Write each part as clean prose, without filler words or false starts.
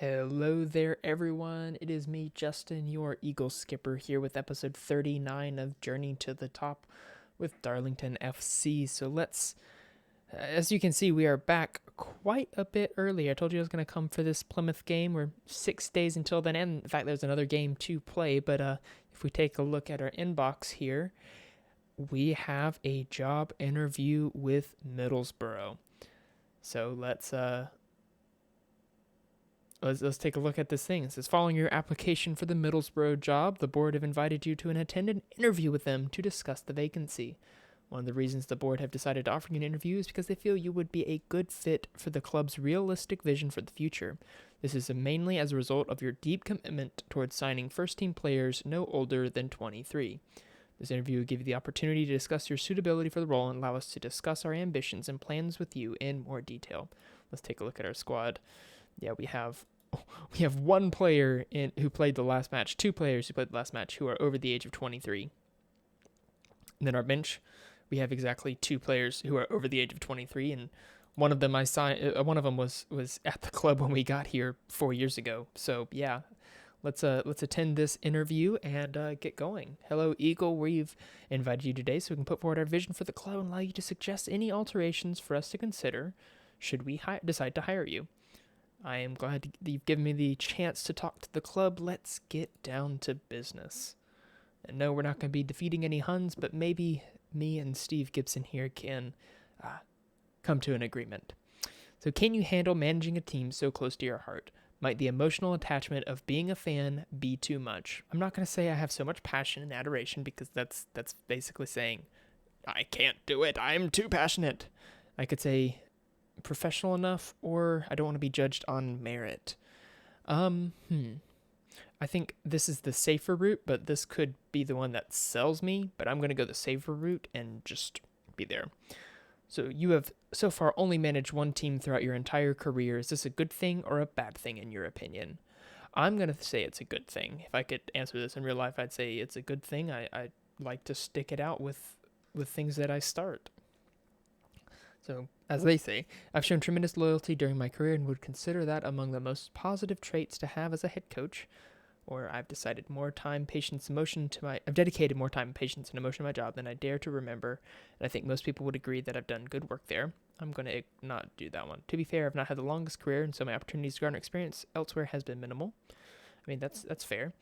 Hello there, everyone. It is me, Justin, your EagleSkipper, here with episode 39 of Journey to the Top with Darlington FC. So as you can see, we are back quite a bit early. I told you I was going to come for this Plymouth game. We're 6 days until then, and in fact, there's another game to play. But if we take a look at our inbox here, we have a job interview with Middlesbrough. So let's take a look at this thing. It says, following your application for the Middlesbrough job, the board have invited you to attend an interview with them to discuss the vacancy. One of the reasons the board have decided to offer you an interview is because they feel you would be a good fit for the club's realistic vision for the future. This is mainly as a result of your deep commitment towards signing first-team players no older than 23. This interview will give you the opportunity to discuss your suitability for the role and allow us to discuss our ambitions and plans with you in more detail. Let's take a look at our squad. Yeah, we have one player who played the last match, two players who played the last match who are over the age of 23. And then our bench, we have exactly two players who are over the age of 23, and one of them was at the club when we got here 4 years ago. So yeah, let's attend this interview and get going. Hello, Eagle. We've invited you today so we can put forward our vision for the club and allow you to suggest any alterations for us to consider should we decide to hire you. I am glad that you've given me the chance to talk to the club. Let's get down to business. And no, we're not going to be defeating any Huns, but maybe me and Steve Gibson here can come to an agreement. So can you handle managing a team so close to your heart? Might the emotional attachment of being a fan be too much? I'm not going to say I have so much passion and adoration because that's basically saying I can't do it. I'm too passionate. I could say professional enough, or I don't want to be judged on merit. I think this is the safer route, but this could be the one that sells me, but I'm going to go the safer route and just be there. So you have so far only managed one team throughout your entire career. Is this a good thing or a bad thing in your opinion? I'm going to say it's a good thing. If I could answer this in real life, I'd say it's a good thing. I like to stick it out with things that I start. So, as they say, I've shown tremendous loyalty during my career and would consider that among the most positive traits to have as a head coach. Or I've dedicated more time, patience, and emotion to my job than I dare to remember, and I think most people would agree that I've done good work there. I'm going to not do that one. To be fair, I've not had the longest career, and so my opportunities to garner experience elsewhere has been minimal. I mean, that's fair.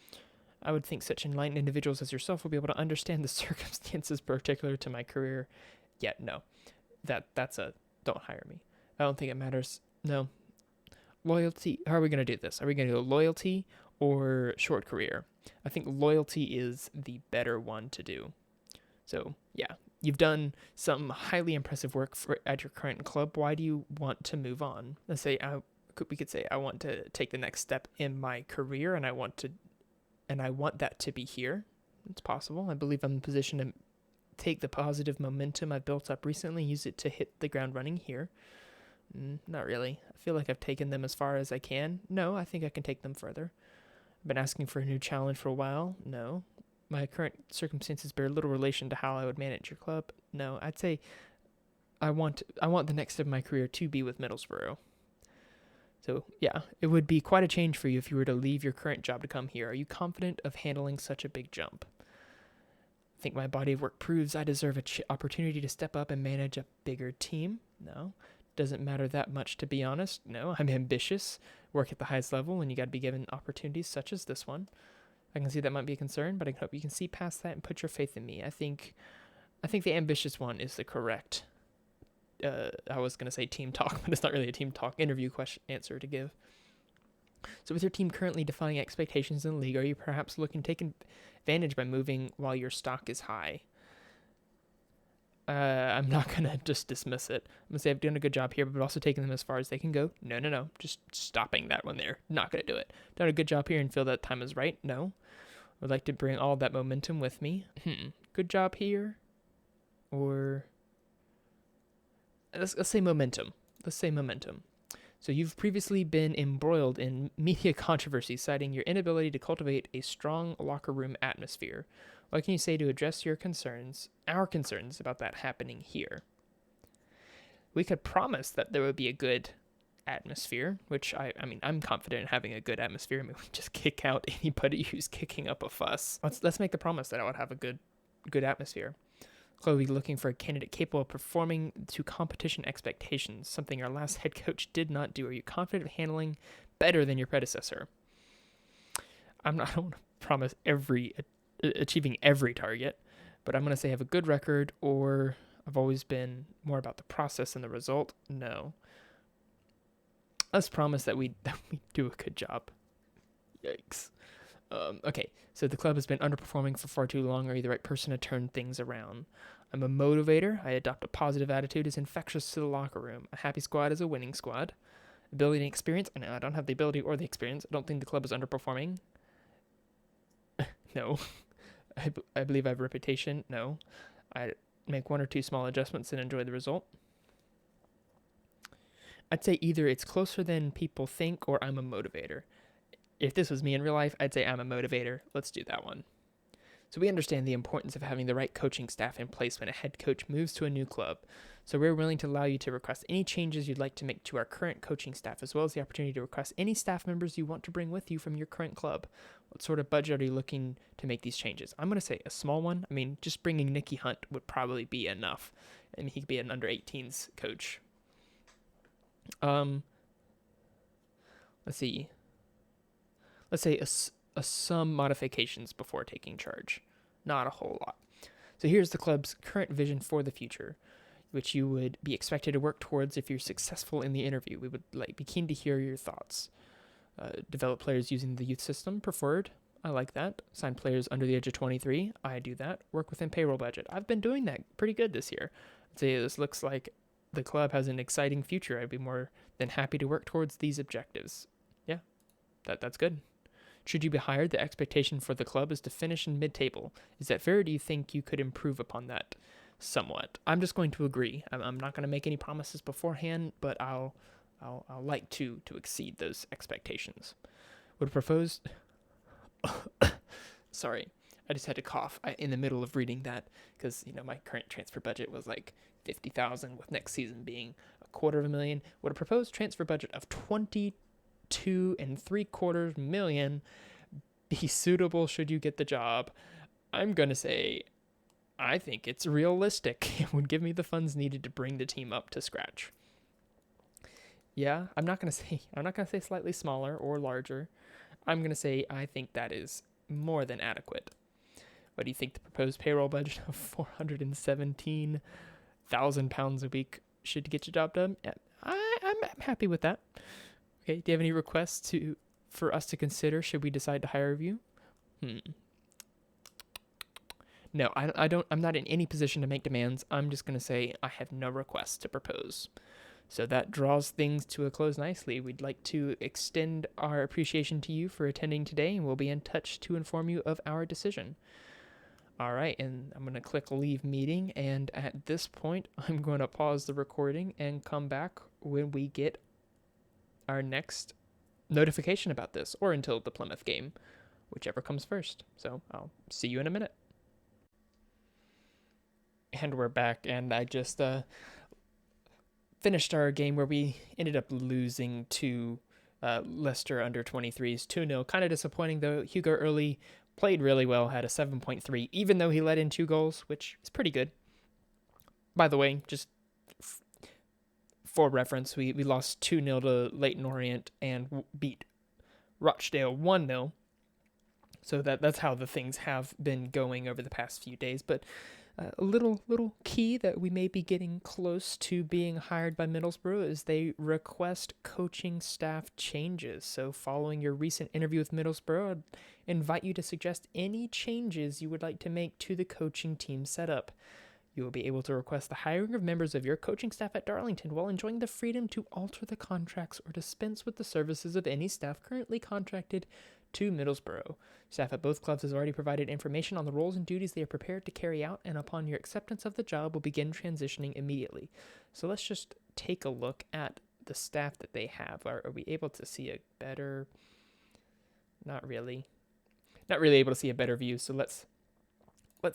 I would think such enlightened individuals as yourself will be able to understand the circumstances particular to my career. Yet, no. That's a don't hire me. I don't think it matters. No. Loyalty. How are we going to do this? Are we going to go loyalty or short career? I think loyalty is the better one to do. So, yeah. You've done some highly impressive work at your current club. Why do you want to move on? Let's say we could say I want to take the next step in my career and I want that to be here. It's possible. I believe I'm in a position to take the positive momentum I've built up recently, use it to hit the ground running here. Not really. I feel like I've taken them as far as I can. No, I think I can take them further. I've been asking for a new challenge for a while. No. My current circumstances bear little relation to how I would manage your club. No, I'd say I want the next step of my career to be with Middlesbrough. So, yeah, it would be quite a change for you if you were to leave your current job to come here. Are you confident of handling such a big jump? I think my body of work proves I deserve an opportunity to step up and manage a bigger team. No. Doesn't matter that much, to be honest. No, I'm ambitious, work at the highest level, and you got to be given opportunities such as this one. I can see that might be a concern, but I hope you can see past that and put your faith in me. I think the ambitious one is the correct. I was going to say team talk, but it's not really a team talk interview answer to give. So with your team currently defining expectations in the league, are you perhaps looking to take advantage by moving while your stock is high? I'm not going to just dismiss it. I'm going to say I've done a good job here, but also taking them as far as they can go. No. Just stopping that one there. Not going to do it. Done a good job here and feel that time is right. No. Would like to bring all that momentum with me. Good job here. Or let's say momentum. So you've previously been embroiled in media controversy, citing your inability to cultivate a strong locker room atmosphere. What can you say to address our concerns about that happening here? We could promise that there would be a good atmosphere, which I mean, I'm confident in having a good atmosphere. I mean, we just kick out anybody who's kicking up a fuss. Let's make the promise that I would have a good atmosphere. Club will be looking for a candidate capable of performing to competition expectations, something our last head coach did not do. Are you confident of handling better than your predecessor? I don't want to promise achieving every target, but I'm going to say have a good record, or I've always been more about the process than the result. No. Let's promise that we do a good job. Yikes. Okay, so the club has been underperforming for far too long. Are you the right person to turn things around? I'm a motivator. I adopt a positive attitude. It's infectious to the locker room. A happy squad is a winning squad. Ability and experience. I know I don't have the ability or the experience. I don't think the club is underperforming. No. I believe I have a reputation. No. I make one or two small adjustments and enjoy the result. I'd say either it's closer than people think or I'm a motivator. If this was me in real life, I'd say I'm a motivator. Let's do that one. So we understand the importance of having the right coaching staff in place when a head coach moves to a new club. So we're willing to allow you to request any changes you'd like to make to our current coaching staff, as well as the opportunity to request any staff members you want to bring with you from your current club. What sort of budget are you looking to make these changes? I'm going to say a small one. I mean, just bringing Nicky Hunt would probably be enough. I mean, he could be an under 18s coach. Let's see. Let's say some modifications before taking charge. Not a whole lot. So here's the club's current vision for the future, which you would be expected to work towards if you're successful in the interview. We would be keen to hear your thoughts. Develop players using the youth system, preferred. I like that. Sign players under the age of 23. I do that. Work within payroll budget. I've been doing that pretty good this year. I'd say this looks like the club has an exciting future. I'd be more than happy to work towards these objectives. Yeah, that's good. Should you be hired, the expectation for the club is to finish in mid-table. Is that fair, or do you think you could improve upon that somewhat? I'm just going to agree. I'm not going to make any promises beforehand, but I'll like to exceed those expectations. Would propose... Sorry, I just had to cough in the middle of reading that because, my current transfer budget was like $50,000, with next season being $250,000. Would a proposed transfer budget of $22.75 million be suitable should you get the job? I'm going to say I think it's realistic. It would give me the funds needed to bring the team up to scratch. Yeah, I'm not going to say slightly smaller or larger. I'm going to say I think that is more than adequate. What do you think the proposed payroll budget of £417,000 a week should get your job done? Yeah, I'm happy with that. Okay, do you have any requests for us to consider should we decide to hire you? No, I don't. I'm not in any position to make demands. I'm just going to say I have no requests to propose. So that draws things to a close nicely. We'd like to extend our appreciation to you for attending today, and we'll be in touch to inform you of our decision. All right, and I'm going to click Leave Meeting, and at this point, I'm going to pause the recording and come back when we get our next notification about this, or until the Plymouth game, whichever comes first. So I'll see you in a minute. And we're back, and I just finished our game where we ended up losing to Leicester under 23s 2-0. Kind of disappointing, though. Hugo Early played really well, had a 7.3, even though he let in 2 goals, which is pretty good. By the way, just for reference, we lost 2-0 to Leyton Orient and beat Rochdale 1-0. So that's how the things have been going over the past few days. But a little key that we may be getting close to being hired by Middlesbrough is they request coaching staff changes. So following your recent interview with Middlesbrough, I'd invite you to suggest any changes you would like to make to the coaching team setup. You will be able to request the hiring of members of your coaching staff at Darlington while enjoying the freedom to alter the contracts or dispense with the services of any staff currently contracted to Middlesbrough. Staff at both clubs has already provided information on the roles and duties they are prepared to carry out, and upon your acceptance of the job will begin transitioning immediately. So let's just take a look at the staff that they have. Are we able to see a better... Not really able to see a better view, so let's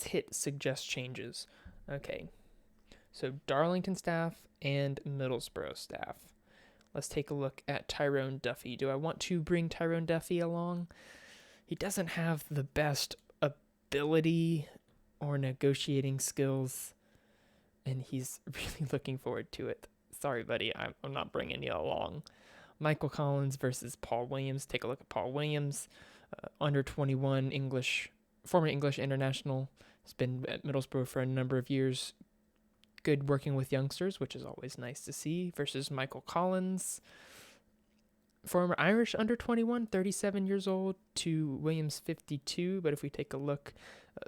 hit suggest changes. Okay, so Darlington staff and Middlesbrough staff. Let's take a look at Tyrone Duffy. Do I want to bring Tyrone Duffy along? He doesn't have the best ability or negotiating skills, and he's really looking forward to it. Sorry, buddy, I'm not bringing you along. Michael Collins versus Paul Williams. Take a look at Paul Williams, under 21 former English international. Has been at Middlesbrough for a number of years. Good working with youngsters, which is always nice to see, versus Michael Collins, former Irish under 21, 37 years old, to Williams 52. But if we take a look,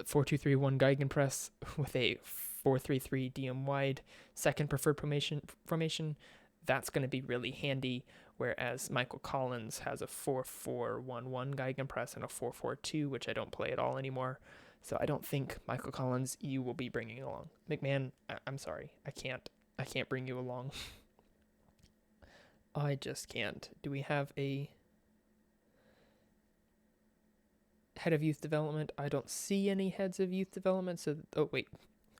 4-2-3-1 Gegenpress with a 4-3-3 DM wide, second preferred formation, that's going to be really handy. Whereas Michael Collins has a 4-4-1-1 Gegenpress and a 4-4-2, which I don't play at all anymore. So I don't think Michael Collins you will be bringing along. McMahon, I'm sorry. I can't bring you along. I just can't. Do we have a head of youth development? I don't see any heads of youth development. So, oh wait,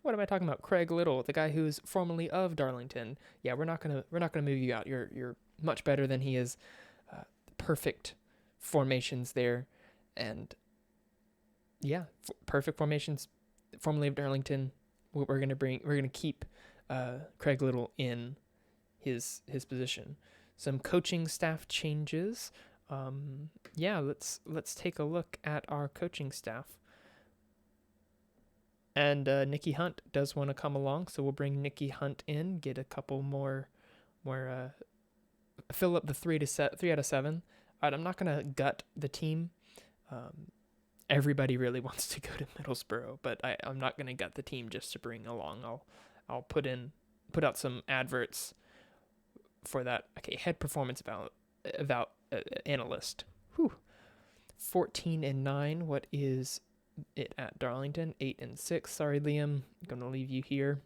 what am I talking about? Craig Little, the guy who's formerly of Darlington. Yeah, we're not gonna move you out. You're much better than he is. Perfect formations there, and yeah, perfect formations. Formerly of Darlington. We're gonna keep Craig Little in his position. Some coaching staff changes. Let's take a look at our coaching staff. And Nikki Hunt does want to come along, so we'll bring Nikki Hunt in, get a couple more fill up the 3 out of 7. I'm not gonna gut the team. Everybody really wants to go to Middlesbrough, but I'm not gonna gut the team just to bring along. I'll put out some adverts for that. Okay, head performance about analyst. 14-9. What is it at Darlington? 8-6. Sorry, Liam. I'm gonna leave you here.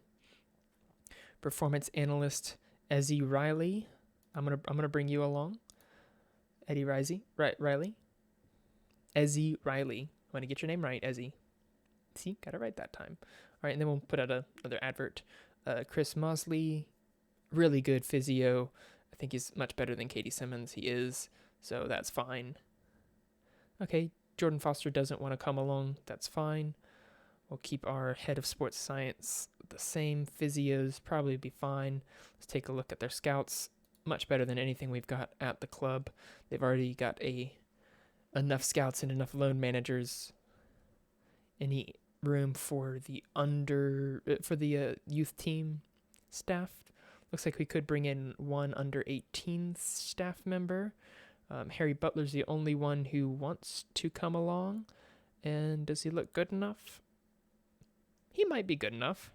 Performance analyst Ezzy Riley. I'm gonna bring you along. Eddie Riley. Ezzy Riley. I want to get your name right, Ezzy. See, got it right that time. All right, and then we'll put out another advert. Chris Mosley, really good physio. I think he's much better than Katie Simmons. He is, so that's fine. Okay, Jordan Foster doesn't want to come along. That's fine. We'll keep our head of sports science the same. Physios probably be fine. Let's take a look at their scouts. Much better than anything we've got at the club. They've already got enough scouts and enough loan managers. Any room for the youth team staff? Looks like we could bring in one under 18 staff member. Harry Butler's the only one who wants to come along. And does he look good enough? He might be good enough.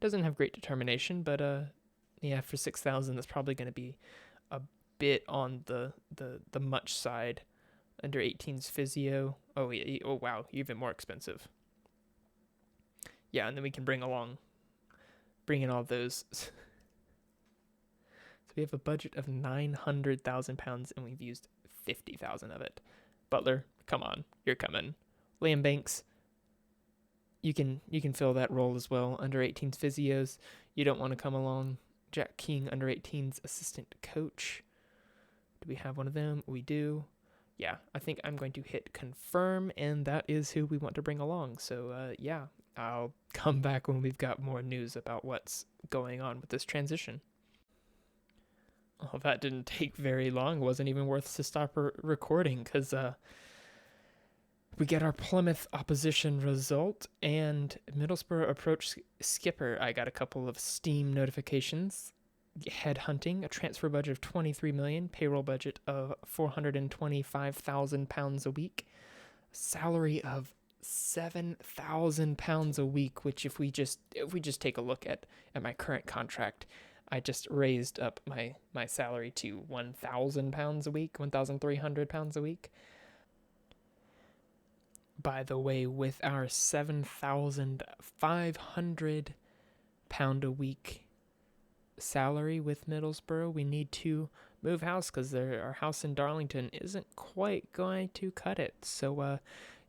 Doesn't have great determination, but for 6,000, that's probably going to be a bit on the much side. Under 18's physio. Oh wow, even more expensive. Yeah, and then we can bring in all those. So we have a budget of £900,000, and we've used 50,000 of it. Butler, come on, you're coming. Liam Banks, you can fill that role as well. Under 18's physios, you don't want to come along. Jack King, under 18's assistant coach. Do we have one of them? We do. Yeah, I think I'm going to hit confirm, and that is who we want to bring along. So, I'll come back when we've got more news about what's going on with this transition. Oh, that didn't take very long. It wasn't even worth to stop recording, because we get our Plymouth opposition result, and Middlesbrough approach skipper. I got a couple of Steam notifications. Headhunting, a transfer budget of 23 million, payroll budget of £425,000 a week, salary of £7,000 a week, which if we just take a look at my current contract, I just raised up my salary to £1,000 a week, £1,300 a week. By the way, with our £7,500 a week salary with Middlesbrough, we need to move house because our house in Darlington isn't quite going to cut it. So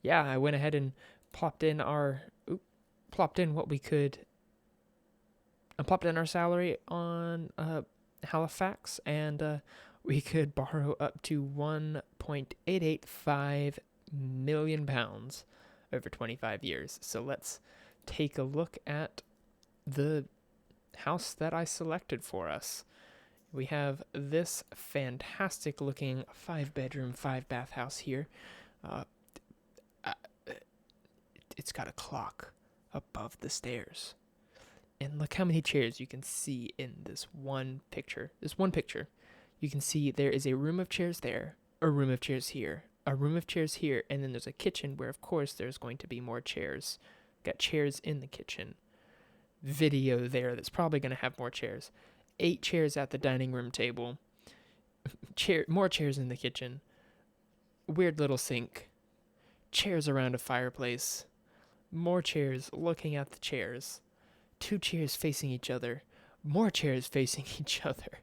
I went ahead and plopped in our salary on Halifax, and we could borrow up to £1.885 million over 25 years. So let's take a look at the house that I selected for us. We have this fantastic looking 5-bedroom, 5-bath house here. It's got a clock above the stairs. And look how many chairs you can see in this one picture. You can see there is a room of chairs there, a room of chairs here, a room of chairs here, and then there's a kitchen where, of course, there's going to be more chairs. Got chairs in the kitchen. Video there that's probably going to have more chairs. 8 chairs at the dining room table. More chairs in the kitchen. Weird little sink. Chairs around a fireplace. More chairs looking at the chairs. 2 chairs facing each other. More chairs facing each other.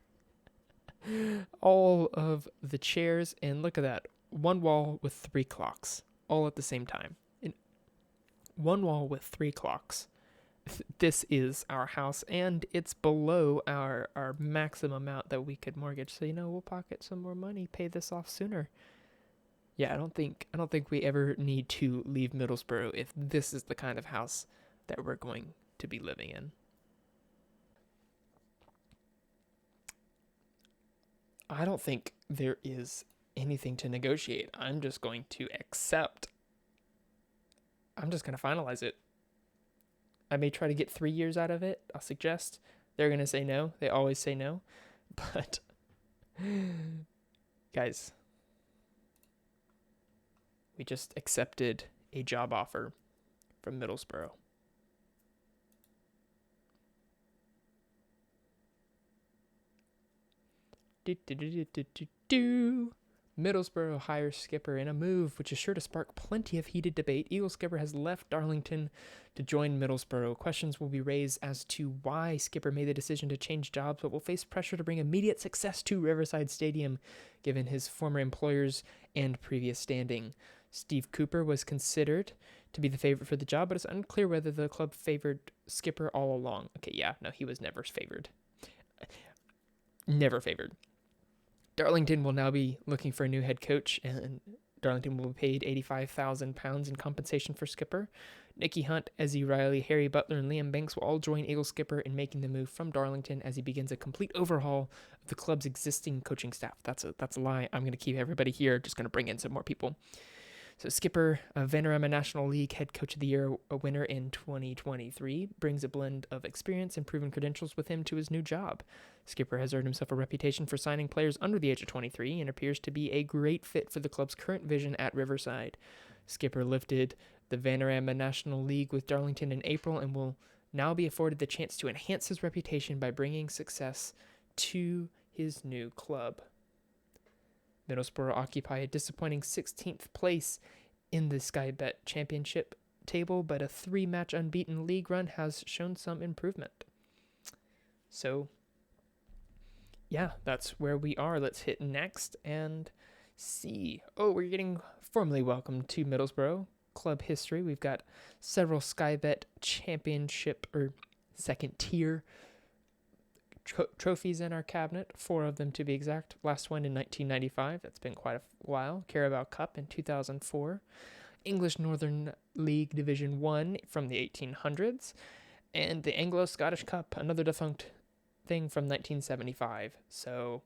All of the chairs, and look at that. One wall with 3 clocks. All at the same time. One wall with 3 clocks. This is our house, and it's below our maximum amount that we could mortgage. So, we'll pocket some more money, pay this off sooner. Yeah, I don't think we ever need to leave Middlesbrough if this is the kind of house that we're going to be living in. I don't think there is anything to negotiate. I'm just going to accept. I'm just going to finalize it. I may try to get 3 years out of it. I'll suggest. They're going to say no. They always say no. But, guys, we just accepted a job offer from Middlesbrough. Middlesbrough hires skipper in a move which is sure to spark plenty of heated debate. EagleSkipper has left Darlington to join Middlesbrough. Questions will be raised as to why skipper made the decision to change jobs, but will face pressure to bring immediate success to Riverside Stadium, given his former employers and previous standing. Steve Cooper was considered to be the favorite for the job, but it's unclear whether the club favored skipper all along. Okay, yeah, no, he was never favored. Never favored. Darlington will now be looking for a new head coach, and Darlington will be paid £85,000 in compensation for skipper. Nicky Hunt, Ezzy Riley, Harry Butler, and Liam Banks will all join EagleSkipper in making the move from Darlington as he begins a complete overhaul of the club's existing coaching staff. That's a lie. I'm going to keep everybody here. Just going to bring in some more people. So skipper, a Vanarama National League Head Coach of the Year winner in 2023, brings a blend of experience and proven credentials with him to his new job. Skipper has earned himself a reputation for signing players under the age of 23 and appears to be a great fit for the club's current vision at Riverside. Skipper lifted the Vanarama National League with Darlington in April and will now be afforded the chance to enhance his reputation by bringing success to his new club. Middlesbrough occupy a disappointing 16th place in the Sky Bet Championship table, but a 3-match unbeaten league run has shown some improvement. So, yeah, that's where we are. Let's hit next and see. Oh, we're getting formally welcomed to Middlesbrough. Club history. We've got several Sky Bet Championship or second tier trophies in our cabinet, 4 of them to be exact. Last one in 1995. That's been quite a while. Carabao Cup in 2004. English Northern League Division 1 from the 1800s. And the Anglo-Scottish Cup, another defunct thing from 1975. So,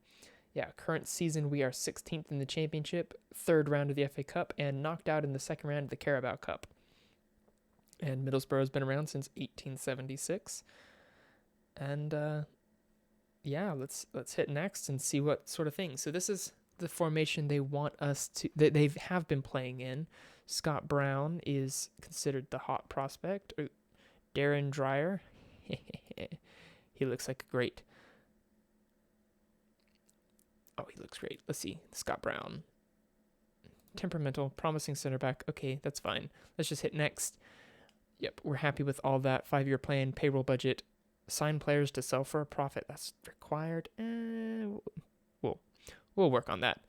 yeah, current season we are 16th in the championship, 3rd round of the FA Cup, and knocked out in the 2nd round of the Carabao Cup. And Middlesbrough has been around since 1876. And, yeah, let's hit next and see what sort of thing. So this is the formation they want us to, they have been playing in. Scott Brown is considered the hot prospect. Darren Dreyer, he looks like a great. Oh, he looks great. Let's see, Scott Brown. Temperamental, promising center back. Okay, that's fine. Let's just hit next. Yep, we're happy with all that. 5-year plan, payroll budget. Sign players to sell for a profit. That's required. We'll work on that.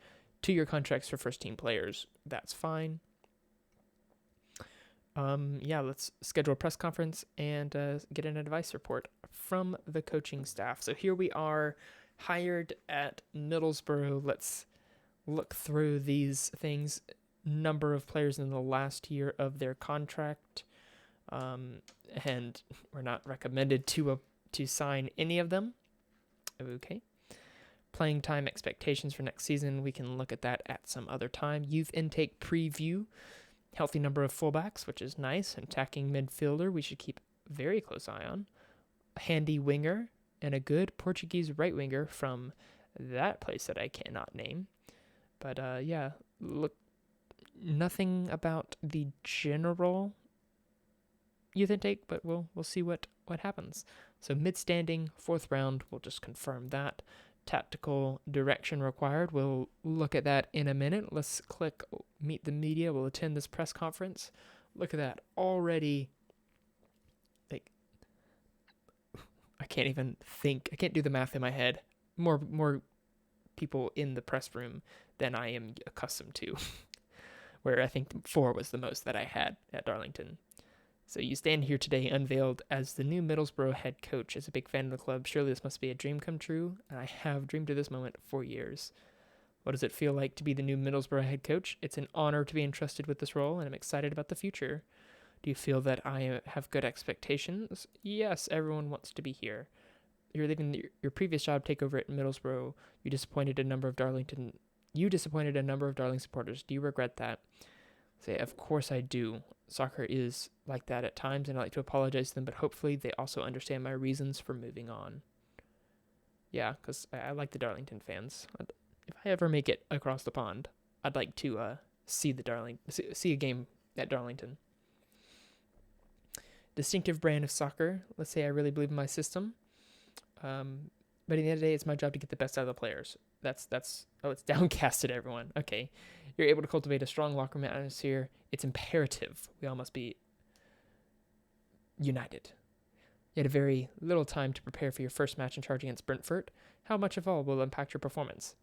2-year contracts for first-team players. That's fine. Yeah, let's schedule a press conference and get an advice report from the coaching staff. So here we are, hired at Middlesbrough. Let's look through these things. Number of players in the last year of their contract, and we're not recommended to sign any of them. Okay. Playing time expectations for next season, we can look at that at some other time. Youth intake preview, healthy number of fullbacks, which is nice. Attacking midfielder, we should keep a very close eye on. A handy winger and a good Portuguese right winger from that place that I cannot name. But look, nothing about the general youth intake, but we'll see what happens. So mid-standing, 4th round, we'll just confirm that. Tactical direction required, we'll look at that in a minute. Let's click meet the media. We'll attend this press conference. Look at that, already, like, I can't even think. I can't do the math in my head. More people in the press room than I am accustomed to, where I think 4 was the most that I had at Darlington. So you stand here today unveiled as the new Middlesbrough head coach. As a big fan of the club, surely this must be a dream come true, and I have dreamed of this moment for years. What does it feel like to be the new Middlesbrough head coach? It's an honor to be entrusted with this role, and I'm excited about the future. Do you feel that I have good expectations? Yes, everyone wants to be here. You're leaving your previous job takeover at Middlesbrough. You disappointed a number of Darling supporters. Do you regret that? Say, of course I do. Soccer is like that at times, and I like to apologize to them, but hopefully they also understand my reasons for moving on. Yeah, because I like the Darlington fans. If I ever make it across the pond, I'd like to see a game at Darlington. Distinctive brand of soccer. Let's say I really believe in my system. But at the end of the day, it's my job to get the best out of the players. It's downcasted, everyone. Okay. You're able to cultivate a strong locker room atmosphere. It's imperative. We all must be united. You had a very little time to prepare for your first match in charge against Brentford. How much of all will impact your performance?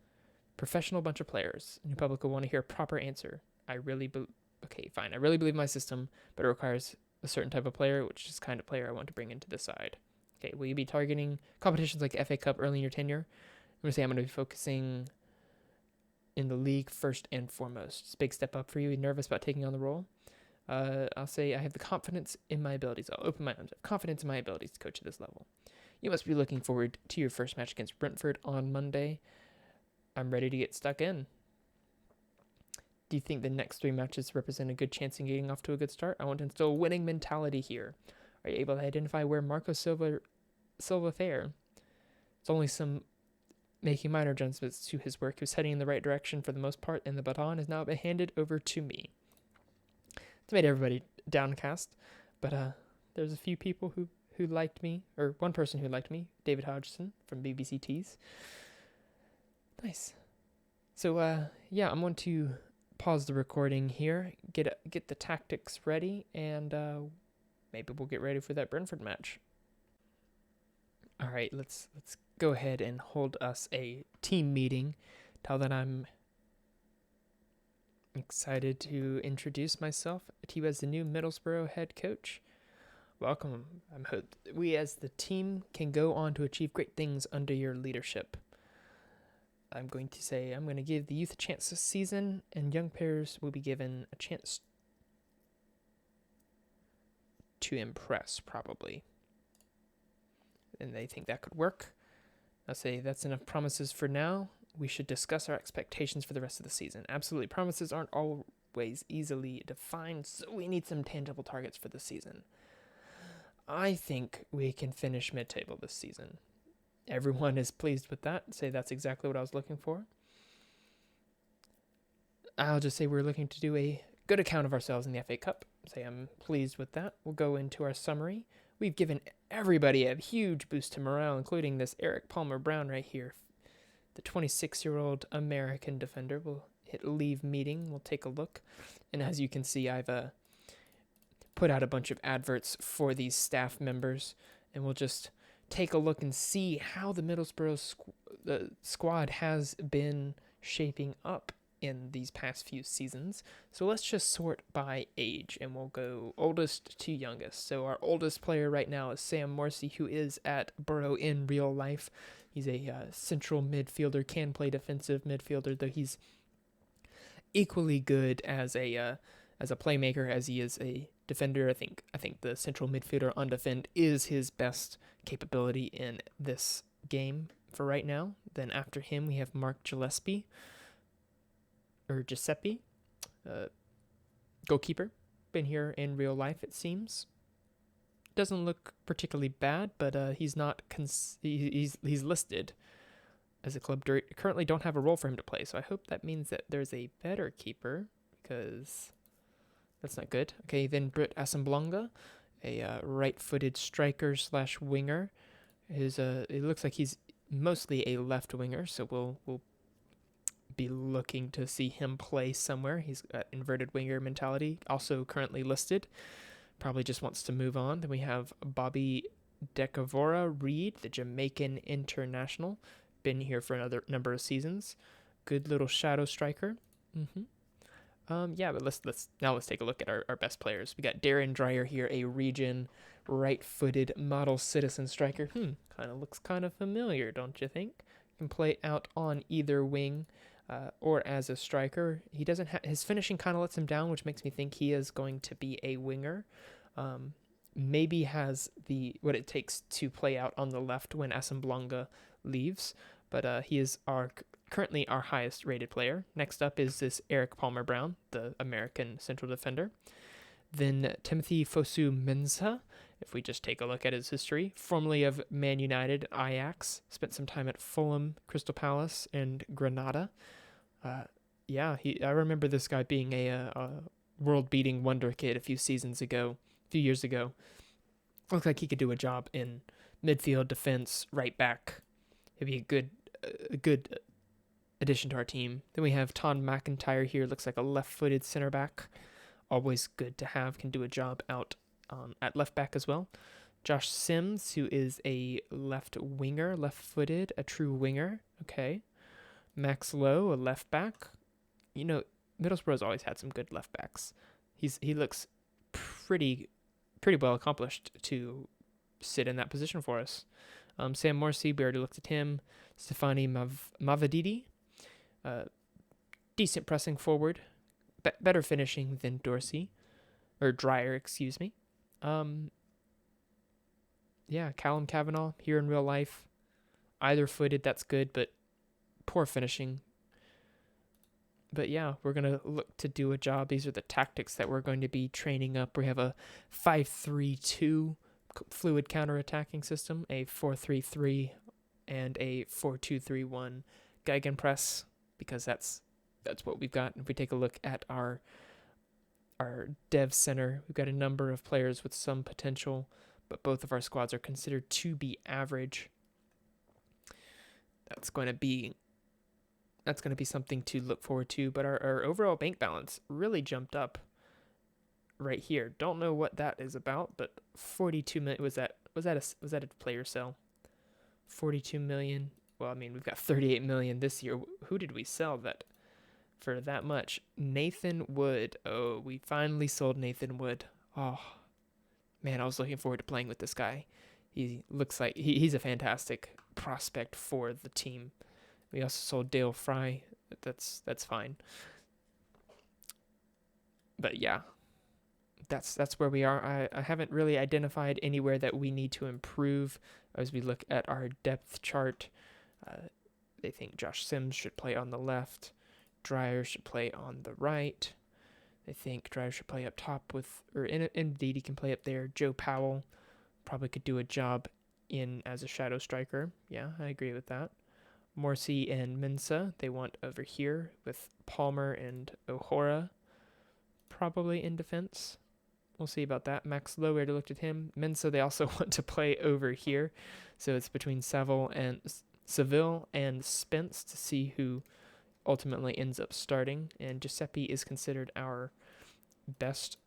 Professional bunch of players. And your public will want to hear a proper answer. Okay, fine. I really believe in my system, but it requires a certain type of player, which is the kind of player I want to bring into the side. Okay, will you be targeting competitions like FA Cup early in your tenure? I'm going to be focusing in the league first and foremost. It's a big step up for you. Are you nervous about taking on the role? I'll say I have the confidence in my abilities. I'll open my arms. I have confidence in my abilities to coach at this level. You must be looking forward to your first match against Brentford on Monday. I'm ready to get stuck in. Do you think the next 3 matches represent a good chance in getting off to a good start? I want to instill a winning mentality here. Are you able to identify where Marco Silva fared? It's only some making minor adjustments to his work. He was heading in the right direction for the most part, and the baton has now been handed over to me. It's made everybody downcast, but there's a few people who liked me, or one person who liked me, David Hodgson from BBC Tees. Nice. So I'm going to pause the recording here, get the tactics ready, and maybe we'll get ready for that Brentford match. All right, let's go ahead and hold us a team meeting. Tell that I'm excited to introduce myself to you as the new Middlesbrough head coach. Welcome. I hope we as the team can go on to achieve great things under your leadership. I'm going to give the youth a chance this season, and young players will be given a chance to impress, probably. And they think that could work. I'll say that's enough promises for now. We should discuss our expectations for the rest of the season. Absolutely, promises aren't always easily defined, so we need some tangible targets for the season. I think we can finish mid-table this season. Everyone is pleased with that. Say that's exactly what I was looking for. I'll just say we're looking to do a good account of ourselves in the FA Cup. Say I'm pleased with that. We'll go into our summary. We've given everybody a huge boost to morale, including this Eric Palmer-Brown right here. The 26-year-old American defender. We'll hit leave meeting. We'll take a look. And as you can see, I've put out a bunch of adverts for these staff members. And we'll just take a look and see how the Middlesbrough squad has been shaping up in these past few seasons. So let's just sort by age, and we'll go oldest to youngest. So our oldest player right now is Sam Morsey, who is at Borough in real life. He's a central midfielder, can play defensive midfielder, though he's equally good as a playmaker as he is a defender. I think the central midfielder on defend is his best capability in this game for right now. Then after him, we have Mark Giuseppe, goalkeeper. Been here in real life, it seems. Doesn't look particularly bad, but he's not. He's listed as a club. Currently, don't have a role for him to play. So I hope that means that there's a better keeper, because that's not good. Okay, then Britt Assomblonga, a right-footed striker / winger. It looks like he's mostly a left winger, so we'll be looking to see him play somewhere. He's got inverted winger mentality. Also currently listed. Probably just wants to move on. Then we have Bobby Decavora Reed, the Jamaican international. Been here for another number of seasons. Good little shadow striker. But let's take a look at our best players. We got Darren Dreyer here, a region right-footed model citizen striker. Kind of looks kind of familiar, don't you think? Can play out on either wing or as a striker. He doesn't his finishing kind of lets him down, which makes me think he is going to be a winger. Maybe has what it takes to play out on the left when Assomblonga leaves, but he is currently our highest rated player. Next up is this Eric Palmer Brown, the American central defender. Then Timothy Fosu Mensah, if we just take a look at his history, formerly of Man United, Ajax, spent some time at Fulham, Crystal Palace, and Granada. I remember this guy being a world-beating wonder kid a few years ago. Looks like he could do a job in midfield, defense, right back. He'd be a good addition to our team. Then we have Tom McIntyre here. Looks like a left-footed center back. Always good to have. Can do a job out at left back as well. Josh Sims, who is a left winger, left-footed, a true winger. Okay. Max Lowe, a left back. Middlesbrough's always had some good left backs. He looks pretty well accomplished to sit in that position for us. Sam Morsi, we already looked at him. Stefani Mavadidi, decent pressing forward, better finishing than Dreyer, excuse me. Callum Kavanagh here in real life, either footed, that's good, but poor finishing. But yeah, we're going to look to do a job. These are the tactics that we're going to be training up. We have a 5-3-2 fluid counter-attacking system, a 4-3-3, and a 4-2-3-1 Gegenpress, because that's what we've got. If we take a look at our dev center, we've got a number of players with some potential, but both of our squads are considered to be average. That's going to be something to look forward to, but our overall bank balance really jumped up right here. Don't know what that is about, but 42 million, was that a player sell? 42 million. Well, I mean, we've got 38 million this year. Who did we sell that for that much? Nathan Wood. Oh, we finally sold Nathan Wood. Oh, man, I was looking forward to playing with this guy. He looks like he's a fantastic prospect for the team. We also sold Dale Fry. That's fine. But yeah, that's where we are. I haven't really identified anywhere that we need to improve as we look at our depth chart. They think Josh Sims should play on the left. Dreyer should play on the right. They think Dreyer should play up top indeed he can play up there. Joe Powell probably could do a job as a shadow striker. Yeah, I agree with that. Morsi and Mensah, they want over here with Palmer and O'Hora probably in defense. We'll see about that. Max Lowe, we already looked at him. Mensah, they also want to play over here. So it's between Seville and Spence to see who ultimately ends up starting. And Giuseppe is considered our best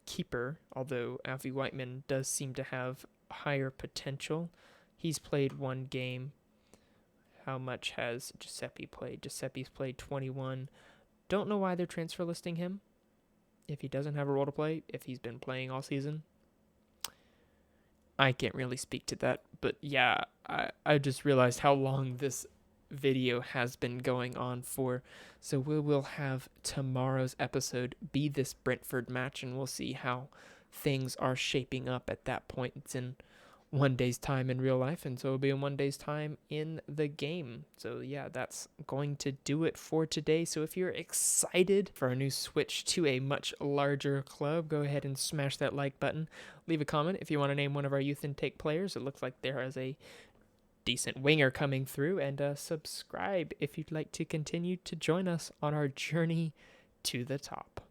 keeper, although Alfie Whiteman does seem to have higher potential. He's played one game. How much has Giuseppe played? Giuseppe's played 21. Don't know why they're transfer listing him if he doesn't have a role to play, if he's been playing all season. I can't really speak to that, but yeah, I just realized how long this video has been going on for. So we will have tomorrow's episode be this Brentford match, and we'll see how things are shaping up at that point. It's in 1 day's time in real life, and so it'll be in 1 day's time in the game. So yeah, that's going to do it for today. So if you're excited for a new switch to a much larger club, go ahead and smash that like button. Leave a comment if you want to name one of our youth intake players. It looks like there is a decent winger coming through, and subscribe if you'd like to continue to join us on our journey to the top.